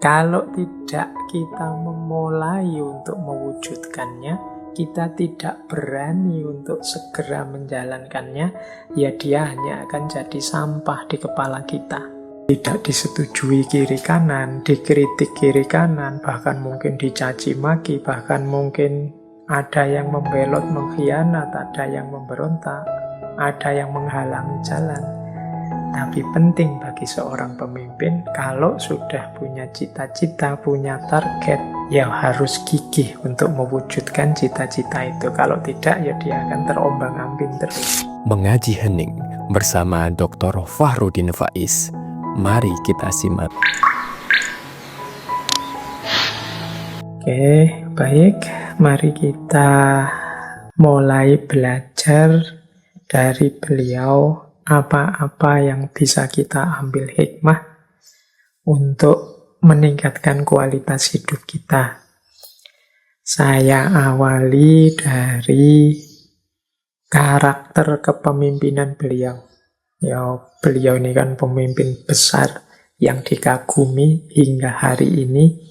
Kalau tidak kita memulai untuk mewujudkannya, kita tidak berani untuk segera menjalankannya, ya dia hanya akan jadi sampah di kepala kita. Tidak disetujui kiri kanan, dikritik kiri kanan, bahkan mungkin dicaci maki, bahkan mungkin ada yang membelot, mengkhianat, ada yang memberontak, ada yang menghalangi jalan. Tapi penting bagi seorang pemimpin, kalau sudah punya cita-cita, punya target, ya harus gigih untuk mewujudkan cita-cita itu. Kalau tidak, ya dia akan terombang-ambing terus. Mengaji Hening bersama Dr. Fahrudin Faiz. Mari kita simak. Oke, baik. Mari kita mulai belajar dari beliau apa-apa yang bisa kita ambil hikmah untuk meningkatkan kualitas hidup kita. Saya awali dari karakter kepemimpinan beliau. Ya, beliau ini kan pemimpin besar yang dikagumi hingga hari ini.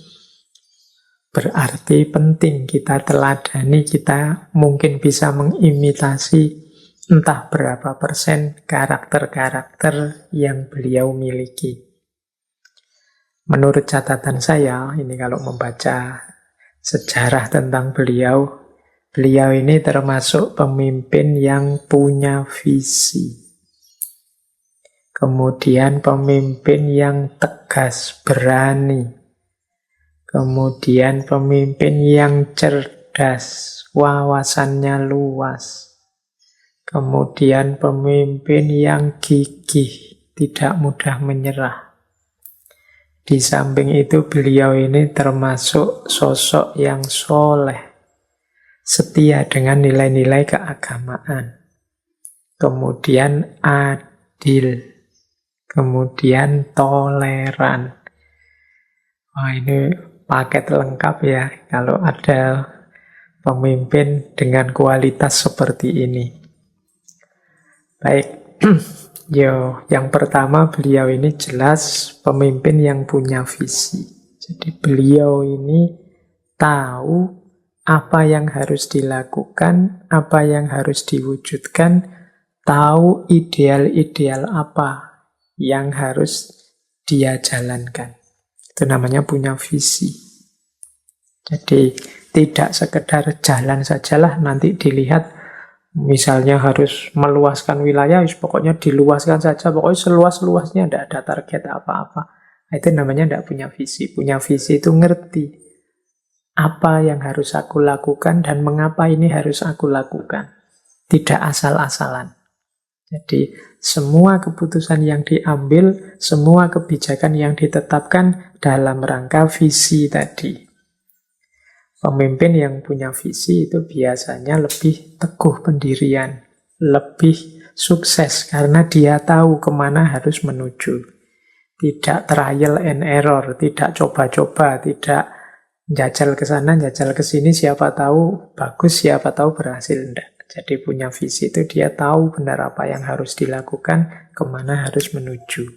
Berarti penting kita teladani, kita mungkin bisa mengimitasi entah berapa persen karakter-karakter yang beliau miliki. Menurut catatan saya, ini kalau membaca sejarah tentang beliau, beliau ini termasuk pemimpin yang punya visi. Kemudian pemimpin yang tegas, berani. Kemudian pemimpin yang cerdas, wawasannya luas. Kemudian pemimpin yang gigih, tidak mudah menyerah. Di samping itu beliau ini termasuk sosok yang soleh, setia dengan nilai-nilai keagamaan. Kemudian adil. Kemudian toleran. Wah, ini paket lengkap ya kalau ada pemimpin dengan kualitas seperti ini. Baik, yang pertama beliau ini jelas pemimpin yang punya visi. Jadi beliau ini tahu apa yang harus dilakukan, apa yang harus diwujudkan, tahu ideal-ideal apa yang harus dia jalankan. Itu namanya punya visi. Jadi tidak sekedar jalan sajalah, nanti dilihat misalnya harus meluaskan wilayah, pokoknya diluaskan saja, pokoknya seluas-luasnya, tidak ada target apa-apa. Itu namanya tidak punya visi. Punya visi itu ngerti apa yang harus aku lakukan dan mengapa ini harus aku lakukan. Tidak asal-asalan. Jadi semua keputusan yang diambil, semua kebijakan yang ditetapkan dalam rangka visi tadi. Pemimpin yang punya visi itu biasanya lebih teguh pendirian, lebih sukses karena dia tahu kemana harus menuju. Tidak trial and error, tidak coba-coba, tidak jajal ke sana, jajal ke sini, siapa tahu bagus, siapa tahu berhasil. Tidak. Jadi punya visi itu dia tahu benar apa yang harus dilakukan, kemana harus menuju.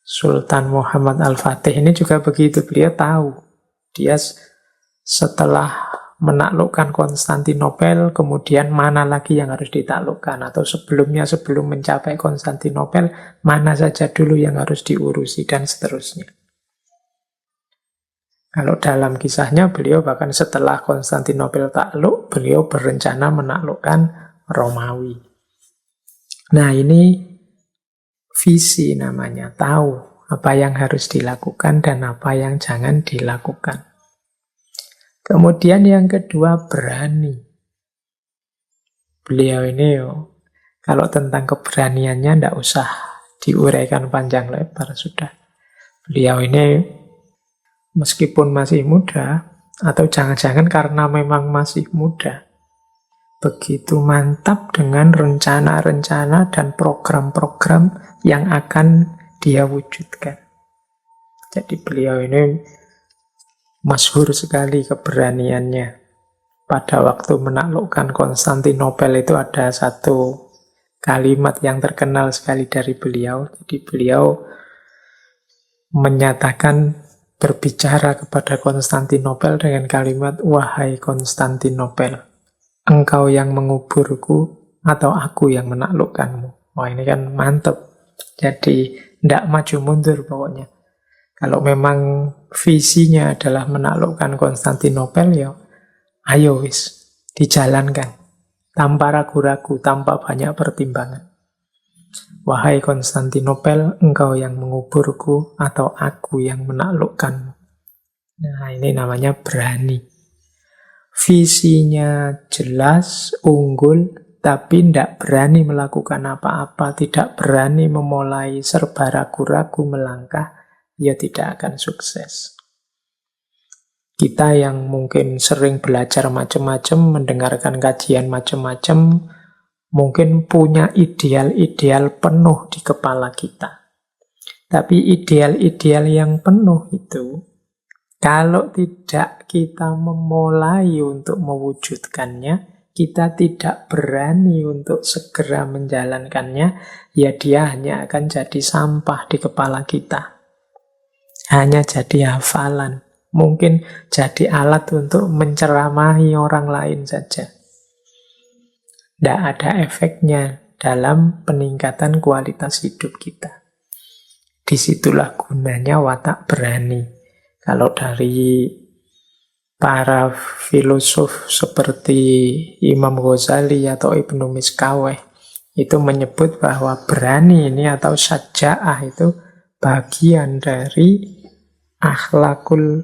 Sultan Muhammad Al-Fatih ini juga begitu, beliau tahu. Dia setelah menaklukkan Konstantinopel, kemudian mana lagi yang harus ditaklukkan, atau sebelumnya sebelum mencapai Konstantinopel, mana saja dulu yang harus diurusi, dan seterusnya. Kalau dalam kisahnya, beliau bahkan setelah Konstantinopel takluk, beliau berencana menaklukkan Romawi. Nah, ini visi namanya, tahu apa yang harus dilakukan dan apa yang jangan dilakukan. Kemudian yang kedua, berani. Beliau ini, kalau tentang keberaniannya tidak usah diuraikan panjang lebar, sudah. Beliau ini meskipun masih muda, atau jangan-jangan karena memang masih muda, begitu mantap dengan rencana-rencana dan program-program yang akan dia wujudkan. Jadi beliau ini masyhur sekali keberaniannya. Pada waktu menaklukkan Konstantinopel itu ada satu kalimat yang terkenal sekali dari beliau. Jadi beliau menyatakan berbicara kepada Konstantinopel dengan kalimat, "Wahai Konstantinopel, engkau yang menguburku atau aku yang menaklukkanmu?" Wah, ini kan mantep. Jadi tidak maju mundur pokoknya. Kalau memang visinya adalah menaklukkan Konstantinopel, ya ayo wis, dijalankan. Tanpa ragu-ragu, tanpa banyak pertimbangan. Wahai Konstantinopel, engkau yang menguburku atau aku yang menaklukkanmu. Nah, ini namanya berani. Visinya jelas, unggul, tapi tidak berani melakukan apa-apa, tidak berani memulai, serba ragu-ragu melangkah, ya tidak akan sukses. Kita yang mungkin sering belajar macam-macam, mendengarkan kajian macam-macam, mungkin punya ideal-ideal penuh di kepala kita. Tapi ideal-ideal yang penuh itu, kalau tidak kita memulai untuk mewujudkannya, kita tidak berani untuk segera menjalankannya, ya dia hanya akan jadi sampah di kepala kita. Hanya jadi hafalan. Mungkin jadi alat untuk menceramahi orang lain saja. Tidak ada efeknya dalam peningkatan kualitas hidup kita. Disitulah gunanya watak berani. Kalau dari para filosof seperti Imam Ghazali atau Ibnu Miskaweh, itu menyebut bahwa berani ini atau syaja'ah itu bagian dari akhlakul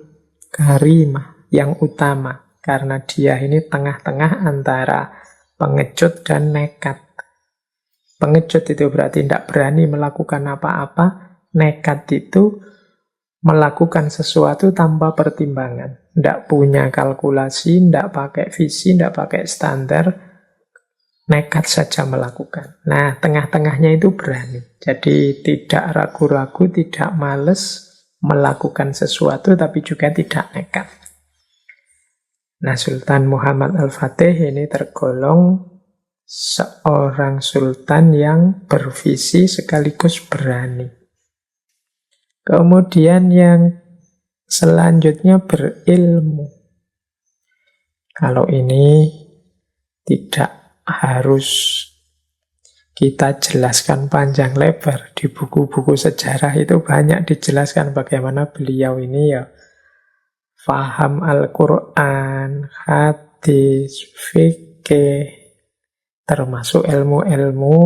karimah yang utama. Karena dia ini tengah-tengah antara pengecut dan nekat. Pengecut itu berarti tidak berani melakukan apa-apa. Nekat itu melakukan sesuatu tanpa pertimbangan. Tidak punya kalkulasi, tidak pakai visi, tidak pakai standar. Nekat saja melakukan. Nah, tengah-tengahnya itu berani. Jadi tidak ragu-ragu, tidak males melakukan sesuatu, tapi juga tidak nekat. Nah, Sultan Muhammad Al-Fatih ini tergolong seorang sultan yang bervisi sekaligus berani. Kemudian yang selanjutnya berilmu. Kalau ini tidak harus kita jelaskan panjang lebar. Di buku-buku sejarah itu banyak dijelaskan bagaimana beliau ini ya faham Al-Quran, hadis, fikih, termasuk ilmu-ilmu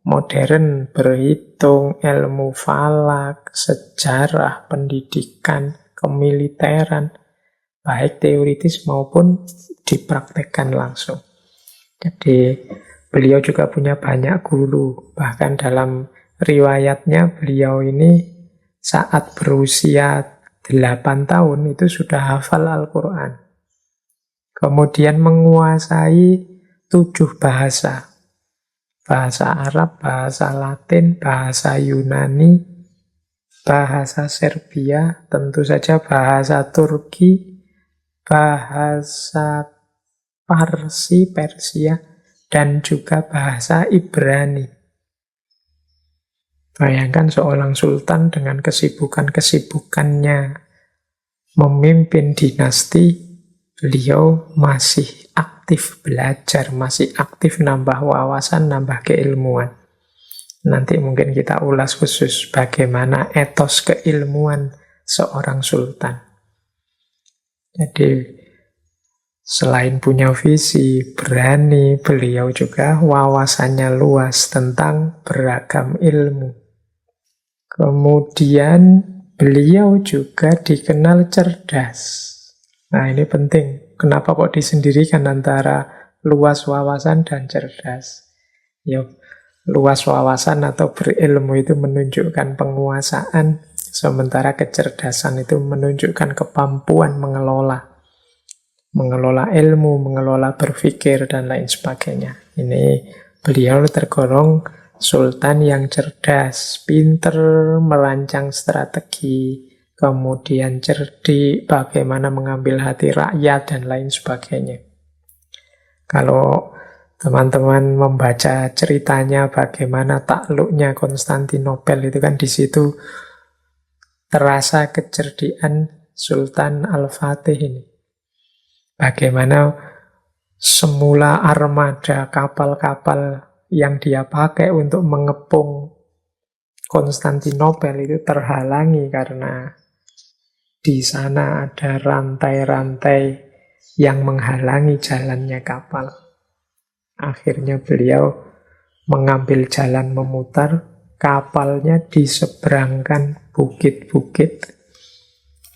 modern, berhitung, ilmu falak, sejarah, pendidikan, kemiliteran, baik teoritis maupun dipraktekkan langsung. Jadi beliau juga punya banyak guru, bahkan dalam riwayatnya beliau ini saat berusia 8 tahun itu sudah hafal Al-Quran. Kemudian menguasai 7 bahasa. Bahasa Arab, bahasa Latin, bahasa Yunani, bahasa Serbia, tentu saja bahasa Turki, bahasa Parsi, Persia, dan juga bahasa Ibrani. Bayangkan seorang sultan dengan kesibukan-kesibukannya memimpin dinasti, beliau masih aktif belajar, masih aktif nambah wawasan, nambah keilmuan. Nanti mungkin kita ulas khusus bagaimana etos keilmuan seorang sultan. Jadi selain punya visi, berani, beliau juga wawasannya luas tentang beragam ilmu. Kemudian beliau juga dikenal cerdas. Nah, ini penting. Kenapa kok disendirikan antara luas wawasan dan cerdas? Ya, luas wawasan atau berilmu itu menunjukkan penguasaan, sementara kecerdasan itu menunjukkan kemampuan mengelola ilmu, mengelola berpikir, dan lain sebagainya. Ini beliau tergolong sultan yang cerdas, pinter merancang strategi, kemudian cerdik bagaimana mengambil hati rakyat, dan lain sebagainya. Kalau teman-teman membaca ceritanya bagaimana takluknya Konstantinopel, itu kan di situ terasa kecerdikan Sultan Al-Fatih ini. Bagaimana semula armada kapal-kapal yang dia pakai untuk mengepung Konstantinopel itu terhalangi karena di sana ada rantai-rantai yang menghalangi jalannya kapal. Akhirnya beliau mengambil jalan memutar, kapalnya diseberangkan bukit-bukit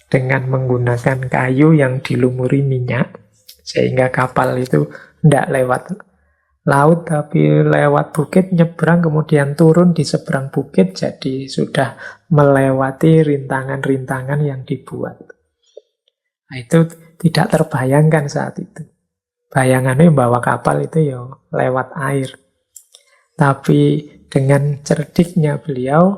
dengan menggunakan kayu yang dilumuri minyak, sehingga kapal itu tidak lewat laut tapi lewat bukit, nyebrang kemudian turun di seberang bukit, jadi sudah melewati rintangan-rintangan yang dibuat. Nah, itu tidak terbayangkan saat itu. Bayangannya bawa kapal itu ya lewat air. Tapi dengan cerdiknya beliau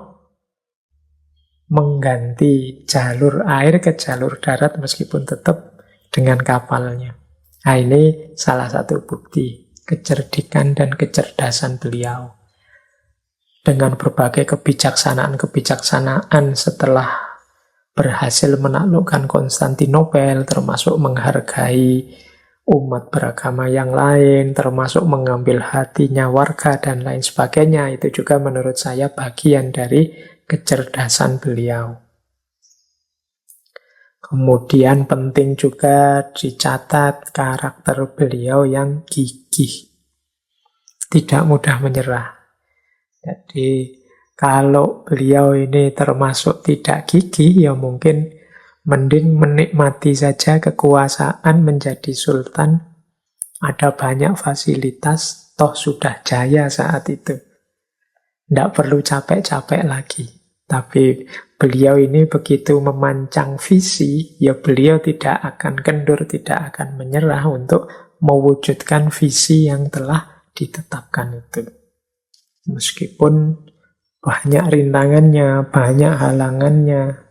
mengganti jalur air ke jalur darat meskipun tetap dengan kapalnya. Nah, ini salah satu bukti kecerdikan dan kecerdasan beliau. Dengan berbagai kebijaksanaan-kebijaksanaan setelah berhasil menaklukkan Konstantinopel, termasuk menghargai umat beragama yang lain, termasuk mengambil hatinya warga dan lain sebagainya, itu juga menurut saya bagian dari kecerdasan beliau. Kemudian penting juga dicatat karakter beliau yang gigih. Tidak mudah menyerah. Jadi kalau beliau ini termasuk tidak gigih, ya mungkin mending menikmati saja kekuasaan menjadi sultan. Ada banyak fasilitas, toh sudah jaya saat itu. Tidak perlu capek-capek lagi. Tapi beliau ini begitu memancang visi, ya beliau tidak akan kendur, tidak akan menyerah untuk mewujudkan visi yang telah ditetapkan itu. Meskipun banyak rintangannya, banyak halangannya,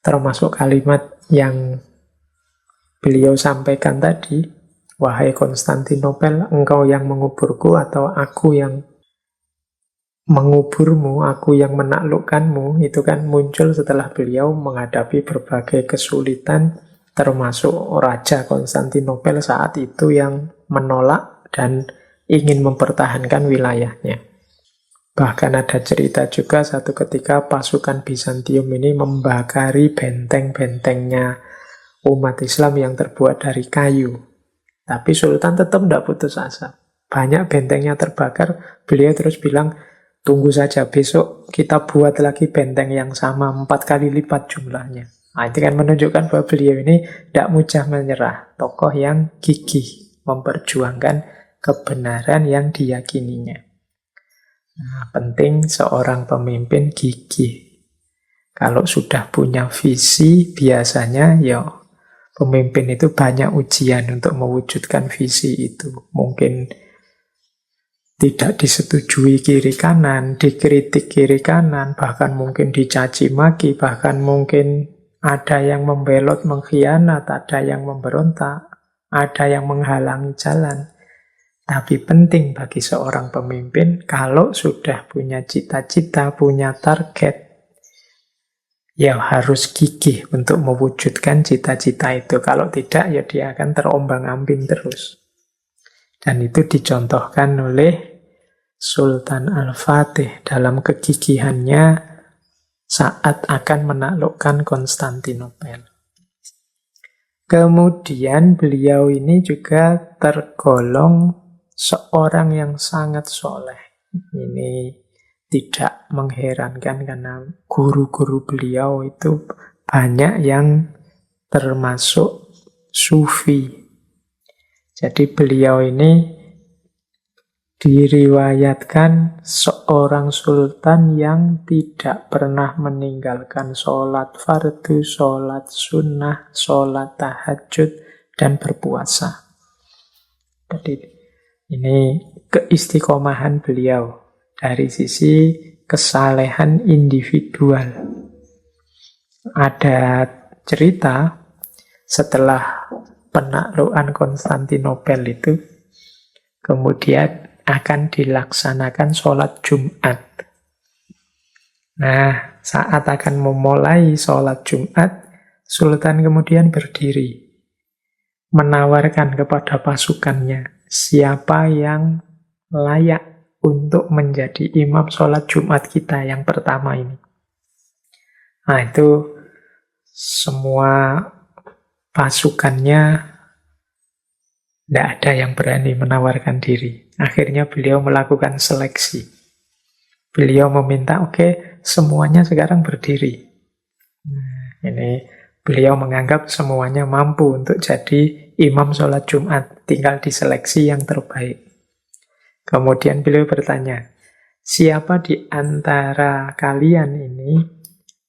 termasuk kalimat yang beliau sampaikan tadi, wahai Konstantinopel, engkau yang menguburku atau aku yang menguburmu, aku yang menaklukkanmu, itu kan muncul setelah beliau menghadapi berbagai kesulitan, termasuk Raja Konstantinopel saat itu yang menolak dan ingin mempertahankan wilayahnya. Bahkan ada cerita juga satu ketika pasukan Bizantium ini membakari benteng-bentengnya umat Islam yang terbuat dari kayu. Tapi Sultan tetap tidak putus asa. Banyak bentengnya terbakar, beliau terus bilang, tunggu saja, besok kita buat lagi benteng yang sama 4 kali lipat jumlahnya. Nah, itu kan menunjukkan bahwa beliau ini tidak mudah menyerah. Tokoh yang gigih, memperjuangkan kebenaran yang diyakininya. Nah, penting seorang pemimpin gigih. Kalau sudah punya visi, biasanya ya pemimpin itu banyak ujian untuk mewujudkan visi itu. Mungkin tidak disetujui kiri kanan, dikritik kiri kanan, bahkan mungkin dicaci maki, bahkan mungkin ada yang membelot, mengkhianat, ada yang memberontak, ada yang menghalangi jalan. Tapi penting bagi seorang pemimpin kalau sudah punya cita-cita, punya target, ya harus gigih untuk mewujudkan cita-cita itu. Kalau tidak, ya dia akan terombang-ambing terus. Dan itu dicontohkan oleh Sultan Al-Fatih dalam kegigihannya saat akan menaklukkan Konstantinopel. Kemudian beliau ini juga tergolong seorang yang sangat soleh. Ini tidak mengherankan karena guru-guru beliau itu banyak yang termasuk sufi. Jadi beliau ini diriwayatkan seorang sultan yang tidak pernah meninggalkan sholat fardu, sholat sunnah, sholat tahajud, dan berpuasa. Jadi ini keistiqomahan beliau dari sisi kesalehan individual. Ada cerita setelah penaklukan Konstantinopel itu, kemudian akan dilaksanakan sholat Jumat. Nah, saat akan memulai sholat Jumat, Sultan kemudian berdiri, menawarkan kepada pasukannya siapa yang layak untuk menjadi imam sholat Jumat kita yang pertama ini. Nah, itu semua pasukannya tidak ada yang berani menawarkan diri. Akhirnya beliau melakukan seleksi. Beliau meminta, oke, semuanya sekarang berdiri. Nah, ini beliau menganggap semuanya mampu untuk jadi imam sholat Jumat. Tinggal diseleksi yang terbaik. Kemudian beliau bertanya, siapa di antara kalian ini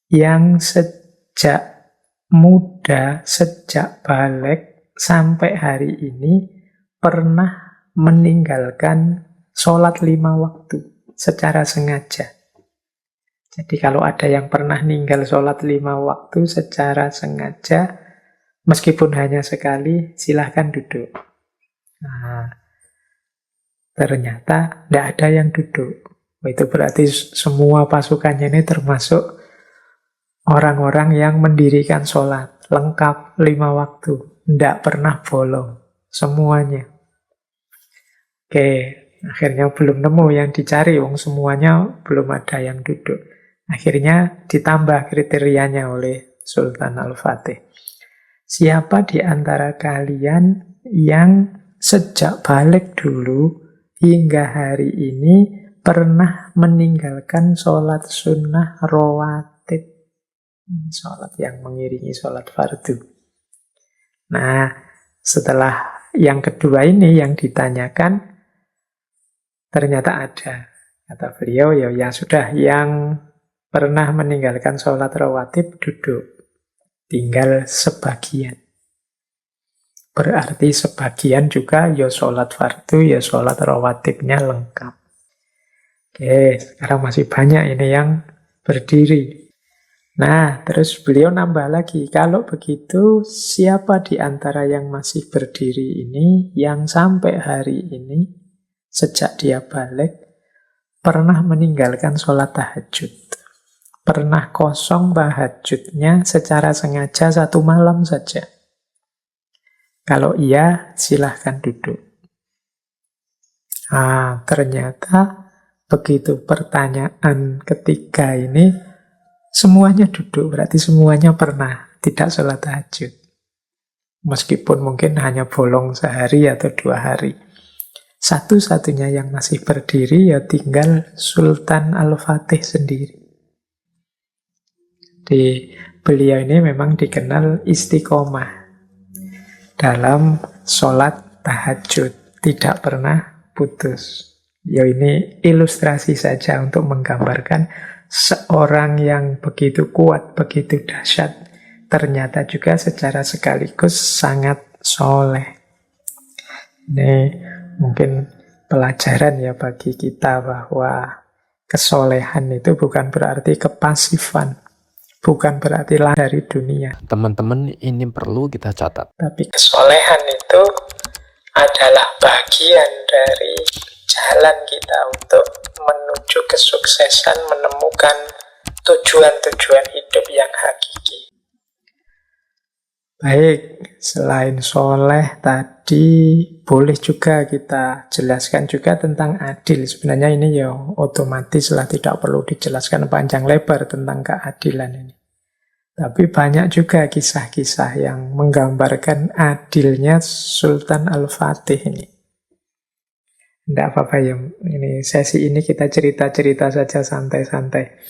yang sejak muda, sejak balik sampai hari ini pernah meninggalkan sholat 5 waktu secara sengaja? Jadi kalau ada yang pernah ninggal sholat 5 waktu secara sengaja, meskipun hanya sekali, silahkan duduk. Nah, ternyata tidak ada yang duduk. Itu berarti semua pasukannya ini termasuk orang-orang yang mendirikan sholat lengkap 5 waktu. Tidak pernah bolong. Semuanya. Oke, akhirnya belum nemu yang dicari. Wong semuanya belum ada yang duduk. Akhirnya ditambah kriterianya oleh Sultan Al-Fatih. Siapa di antara kalian yang sejak balik dulu hingga hari ini pernah meninggalkan sholat sunnah rawatib? Sholat yang mengiringi sholat fardu. Nah, setelah yang kedua ini yang ditanyakan, ternyata ada. Kata beliau, ya sudah, yang pernah meninggalkan sholat rawatib duduk. Tinggal sebagian. Berarti sebagian juga ya sholat fardu, ya sholat rawatibnya lengkap. Oke, sekarang masih banyak ini yang berdiri. Nah, terus beliau nambah lagi, kalau begitu siapa di antara yang masih berdiri ini, yang sampai hari ini, sejak dia balik, pernah meninggalkan sholat tahajud? Pernah kosong tahajudnya secara sengaja 1 malam saja? Kalau iya, silahkan duduk. Ah, ternyata begitu pertanyaan ketiga ini, semuanya duduk, berarti semuanya pernah tidak sholat tahajud. Meskipun mungkin hanya bolong sehari atau 2 hari. Satu-satunya yang masih berdiri ya tinggal Sultan Al-Fatih sendiri. Beliau ini memang dikenal istiqomah dalam sholat tahajud, tidak pernah putus. Ya ini ilustrasi saja untuk menggambarkan seorang yang begitu kuat, begitu dahsyat, ternyata juga secara sekaligus sangat soleh. Ini mungkin pelajaran ya bagi kita bahwa kesolehan itu bukan berarti kepasifan. Bukan berarti lah dari dunia. Teman-teman, ini perlu kita catat. Tapi kesolehan itu adalah bagian dari jalan kita untuk menuju kesuksesan, menemukan tujuan-tujuan hidup yang hakiki. Baik, selain soleh tadi, boleh juga kita jelaskan juga tentang adil. Sebenarnya ini ya otomatis lah, tidak perlu dijelaskan panjang lebar tentang keadilan ini. Tapi banyak juga kisah-kisah yang menggambarkan adilnya Sultan Al-Fatih ini. Tidak apa-apa ya, ini sesi ini kita cerita-cerita saja santai-santai.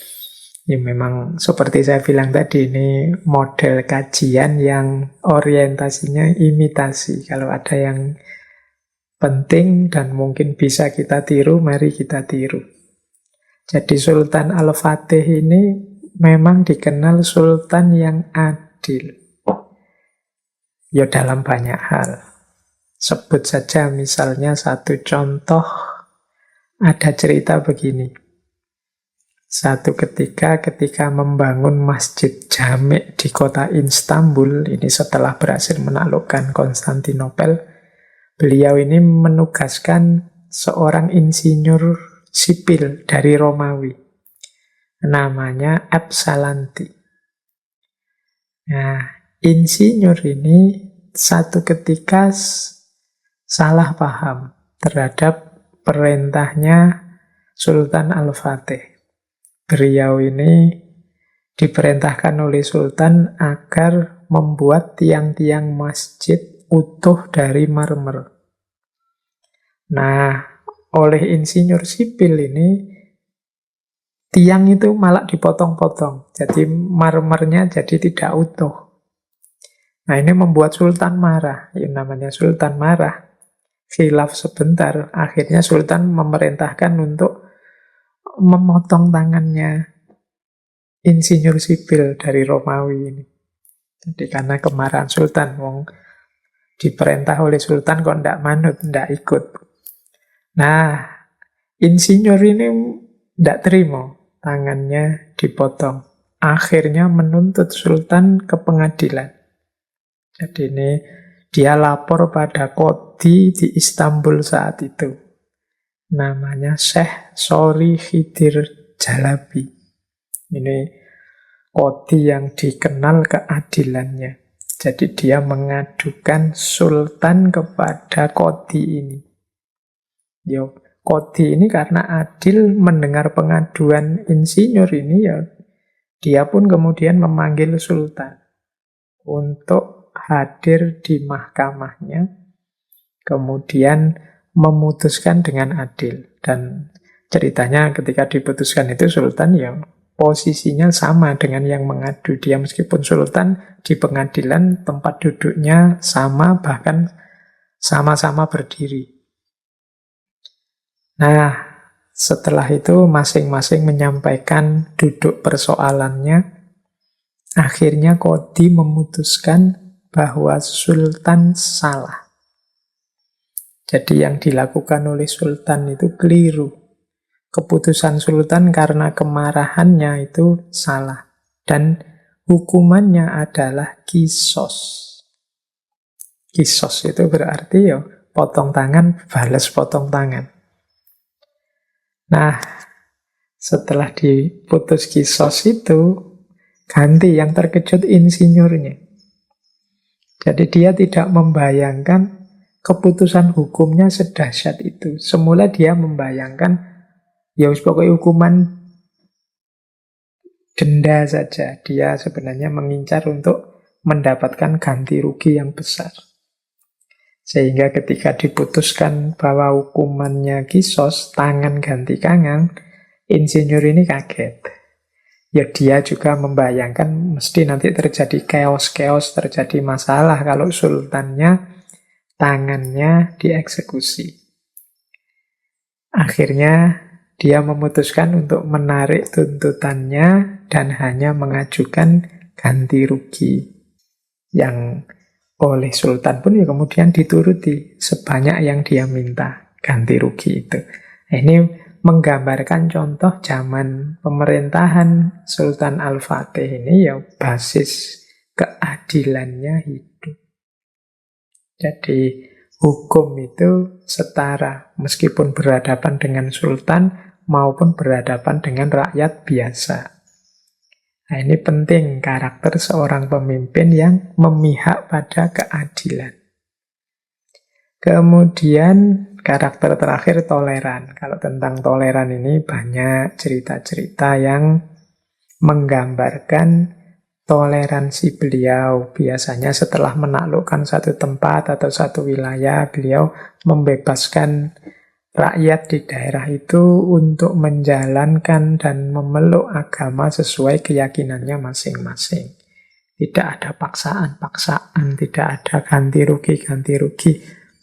Ya memang seperti saya bilang tadi, ini model kajian yang orientasinya imitasi. Kalau ada yang penting dan mungkin bisa kita tiru, mari kita tiru. Jadi Sultan Al-Fatih ini memang dikenal sultan yang adil. Ya dalam banyak hal. Sebut saja misalnya satu contoh, ada cerita begini. Satu ketika membangun masjid Jami' di kota Istanbul, ini setelah berhasil menaklukkan Konstantinopel, beliau ini menugaskan seorang insinyur sipil dari Romawi. namanya Ypsilanti. Nah, insinyur ini satu ketika salah paham terhadap perintahnya Sultan Al-Fatih. Beliau ini diperintahkan oleh Sultan agar membuat tiang-tiang masjid utuh dari marmer. Nah, oleh insinyur sipil ini, tiang itu malah dipotong-potong. Jadi marmernya jadi tidak utuh. Nah, ini membuat Sultan marah. Yang namanya Sultan marah. Khilaf sebentar. Akhirnya Sultan memerintahkan untuk memotong tangannya insinyur sipil dari Romawi ini. Jadi karena kemarahan Sultan, wong diperintah oleh Sultan kok ndak manut, ndak ikut. Nah, insinyur ini ndak terima tangannya dipotong. Akhirnya menuntut Sultan ke pengadilan. Jadi ini dia lapor pada Qadhi di Istanbul saat itu. Namanya Syekh Sori Khidir Jalabi. Ini Qadhi yang dikenal keadilannya. Jadi dia mengadukan Sultan kepada Qadhi ini. Yo, Qadhi ini karena adil mendengar pengaduan insinyur ini, ya dia pun kemudian memanggil Sultan untuk hadir di mahkamahnya, kemudian memutuskan dengan adil. Dan ceritanya ketika diputuskan itu Sultan ya posisinya sama dengan yang mengadu. Dia meskipun Sultan di pengadilan tempat duduknya sama, bahkan sama-sama berdiri. Nah, setelah itu masing-masing menyampaikan duduk persoalannya. Akhirnya Qadhi memutuskan bahwa Sultan salah. Jadi yang dilakukan oleh Sultan itu keliru. Keputusan Sultan karena kemarahannya itu salah. Dan hukumannya adalah kisos. Kisos itu berarti ya potong tangan, balas potong tangan. Nah, setelah diputus kisos itu, ganti yang terkejut insinyurnya. Jadi dia tidak membayangkan keputusan hukumnya sedahsyat itu. Semula dia membayangkan, ya pokoknya hukuman denda saja. Dia sebenarnya mengincar untuk mendapatkan ganti rugi yang besar. Sehingga ketika diputuskan bahwa hukumannya kisos, tangan ganti tangan, insinyur ini kaget. Ya dia juga membayangkan mesti nanti terjadi chaos-chaos, terjadi masalah kalau sultannya tangannya dieksekusi. Akhirnya dia memutuskan untuk menarik tuntutannya dan hanya mengajukan ganti rugi yang oleh sultan pun ya kemudian dituruti sebanyak yang dia minta ganti rugi itu. Ini menggambarkan contoh zaman pemerintahan Sultan Al-Fatih ini ya basis keadilannya hidup. Jadi hukum itu setara meskipun berhadapan dengan sultan maupun berhadapan dengan rakyat biasa. Nah, ini penting karakter seorang pemimpin yang memihak pada keadilan. Kemudian karakter terakhir toleran. Kalau tentang toleran ini banyak cerita-cerita yang menggambarkan toleransi beliau. Biasanya setelah menaklukkan satu tempat atau satu wilayah, beliau membebaskan rakyat di daerah itu untuk menjalankan dan memeluk agama sesuai keyakinannya masing-masing. Tidak ada paksaan-paksaan, tidak ada ganti rugi.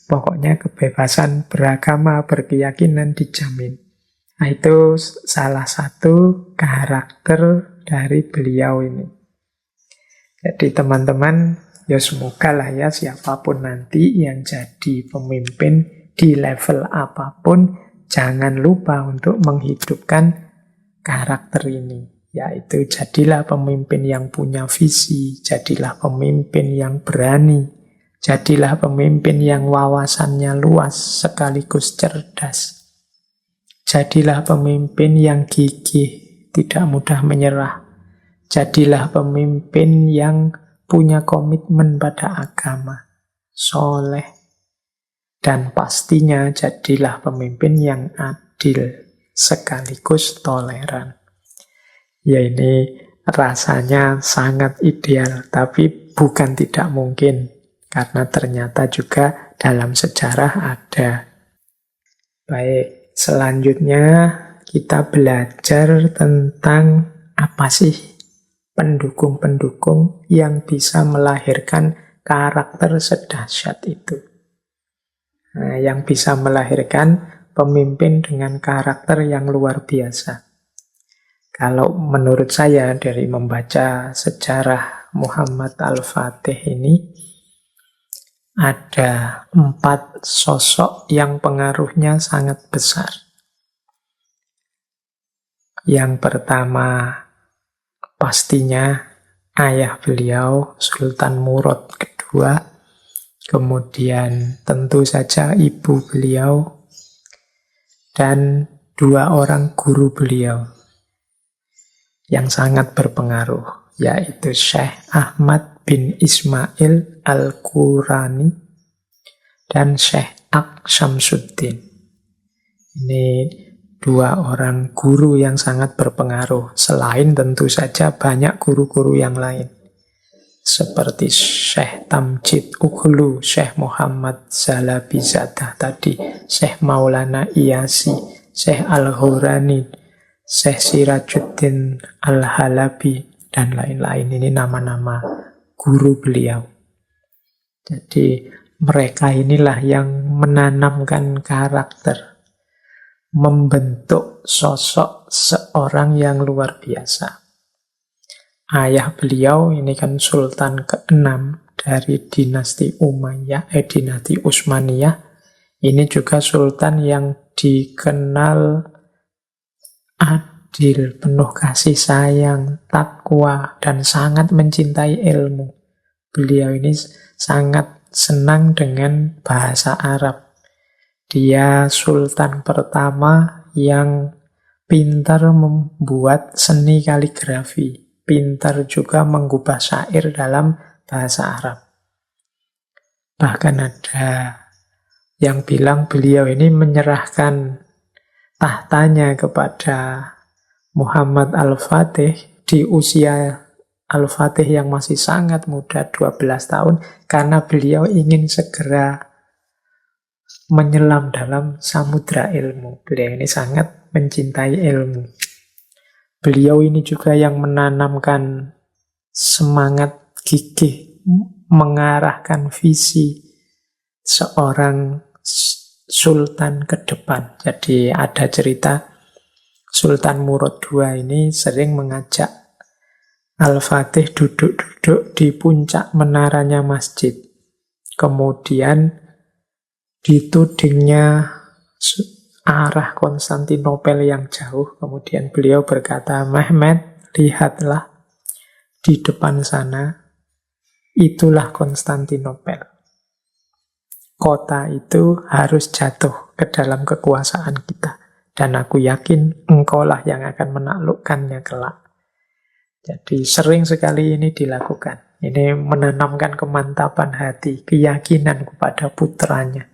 Pokoknya kebebasan beragama, berkeyakinan dijamin. Nah, itu salah satu karakter dari beliau ini. Jadi teman-teman, ya semoga lah ya siapapun nanti yang jadi pemimpin di level apapun, jangan lupa untuk menghidupkan karakter ini. Yaitu jadilah pemimpin yang punya visi, jadilah pemimpin yang berani, jadilah pemimpin yang wawasannya luas sekaligus cerdas. Jadilah pemimpin yang gigih tidak mudah menyerah. Jadilah pemimpin yang punya komitmen pada agama, soleh, dan pastinya jadilah pemimpin yang adil sekaligus toleran. Ya, ini rasanya sangat ideal, tapi bukan tidak mungkin, karena ternyata juga dalam sejarah ada. Baik, selanjutnya kita belajar tentang apa sih pendukung-pendukung yang bisa melahirkan karakter sedahsyat itu. Nah, yang bisa melahirkan pemimpin dengan karakter yang luar biasa. Kalau menurut saya dari membaca sejarah Muhammad Al-Fatih ini, ada 4 sosok yang pengaruhnya sangat besar. Yang pertama, pastinya ayah beliau, Sultan Murad II. Kemudian tentu saja ibu beliau, dan 2 orang guru beliau yang sangat berpengaruh, yaitu Syekh Ahmad bin Ismail Al-Qurani dan Syekh Aq Syamsuddin. Ini 2 orang guru yang sangat berpengaruh, selain tentu saja banyak guru-guru yang lain. Seperti Syekh Tamjid Ughlu, Syekh Muhammad Zalabizadah tadi, Syekh Maulana Iyasi, Syekh Al-Hurani, Syekh Sirajuddin Al-Halabi, dan lain-lain. Ini nama-nama guru beliau. Jadi mereka inilah yang menanamkan karakter, membentuk sosok seorang yang luar biasa. Ayah beliau ini kan Sultan ke-6 dari dinasti Umayyah, dinasti Utsmaniyah. Ini juga sultan yang dikenal adil, penuh kasih sayang, takwa, dan sangat mencintai ilmu. Beliau ini sangat senang dengan bahasa Arab. Dia sultan pertama yang pintar membuat seni kaligrafi, pintar juga mengubah syair dalam bahasa Arab. Bahkan ada yang bilang beliau ini menyerahkan tahtanya kepada Muhammad Al-Fatih di usia Al-Fatih yang masih sangat muda, 12 tahun, karena beliau ingin segera menyelam dalam samudra ilmu. Beliau ini sangat mencintai ilmu. Beliau ini juga yang menanamkan semangat gigih, mengarahkan visi seorang sultan ke depan. Jadi ada cerita Sultan Murad II ini sering mengajak Al-Fatih duduk-duduk di puncak menaranya masjid. Kemudian ditudingnya arah Konstantinopel yang jauh. Kemudian beliau berkata, "Mehmet, lihatlah di depan sana, itulah Konstantinopel. Kota itu harus jatuh ke dalam kekuasaan kita. Dan aku yakin engkaulah yang akan menaklukkannya kelak." Jadi sering sekali ini dilakukan. Ini menanamkan kemantapan hati, keyakinan kepada putranya.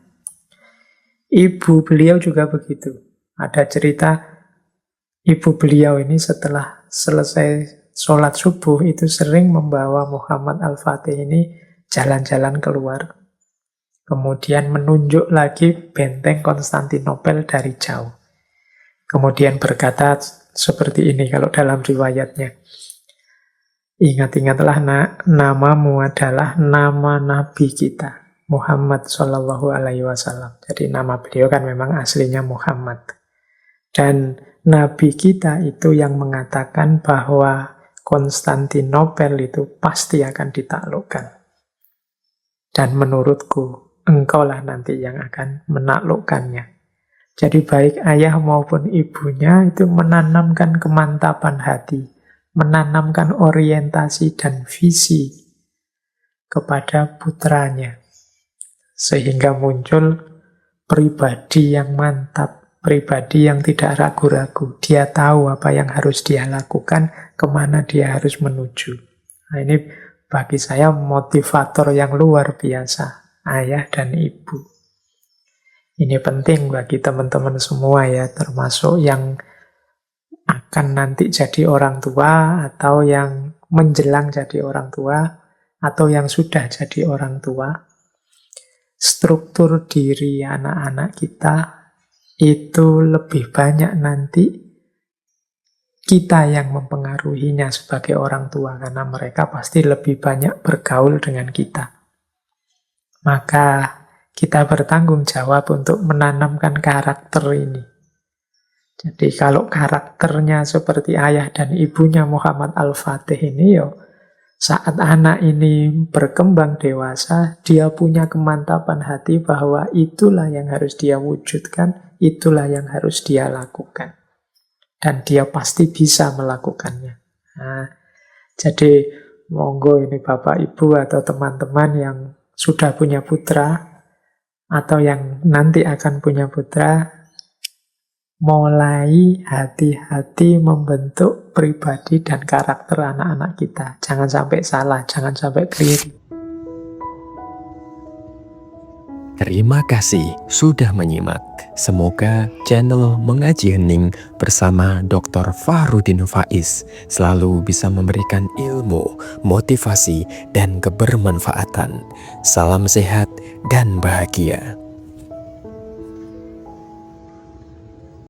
Ibu beliau juga begitu. Ada cerita ibu beliau ini setelah selesai sholat subuh itu sering membawa Muhammad Al-Fatih ini jalan-jalan keluar. Kemudian menunjuk lagi benteng Konstantinopel dari jauh. Kemudian berkata seperti ini kalau dalam riwayatnya. "Ingat-ingatlah namamu adalah nama Nabi kita, Muhammad Shallallahu Alaihi Wasallam." Jadi nama beliau kan memang aslinya Muhammad. Dan Nabi kita itu yang mengatakan bahwa Konstantinopel itu pasti akan ditaklukkan. Dan menurutku, engkaulah nanti yang akan menaklukkannya. Jadi baik ayah maupun ibunya itu menanamkan kemantapan hati, menanamkan orientasi dan visi kepada putranya. Sehingga muncul pribadi yang mantap, pribadi yang tidak ragu-ragu. Dia tahu apa yang harus dia lakukan, kemana dia harus menuju. Nah, ini bagi saya motivator yang luar biasa, ayah dan ibu. Ini penting bagi teman-teman semua ya, termasuk yang akan nanti jadi orang tua, atau yang menjelang jadi orang tua, atau yang sudah jadi orang tua. Struktur diri anak-anak kita itu lebih banyak nanti kita yang mempengaruhinya sebagai orang tua, karena mereka pasti lebih banyak bergaul dengan kita. Maka kita bertanggung jawab untuk menanamkan karakter ini. Jadi kalau karakternya seperti ayah dan ibunya Muhammad Al-Fatih ini, saat anak ini berkembang dewasa, dia punya kemantapan hati bahwa itulah yang harus dia wujudkan, itulah yang harus dia lakukan. Dan dia pasti bisa melakukannya. Nah, jadi monggo ini Bapak Ibu atau teman-teman yang sudah punya putra, atau yang nanti akan punya putra, mulai hati-hati membentuk pribadi dan karakter anak-anak kita. Jangan sampai salah, jangan sampai keliru. Terima kasih sudah menyimak. Semoga channel Mengaji Hening bersama Dr. Fahrudin Faiz selalu bisa memberikan ilmu, motivasi, dan kebermanfaatan. Salam sehat dan bahagia.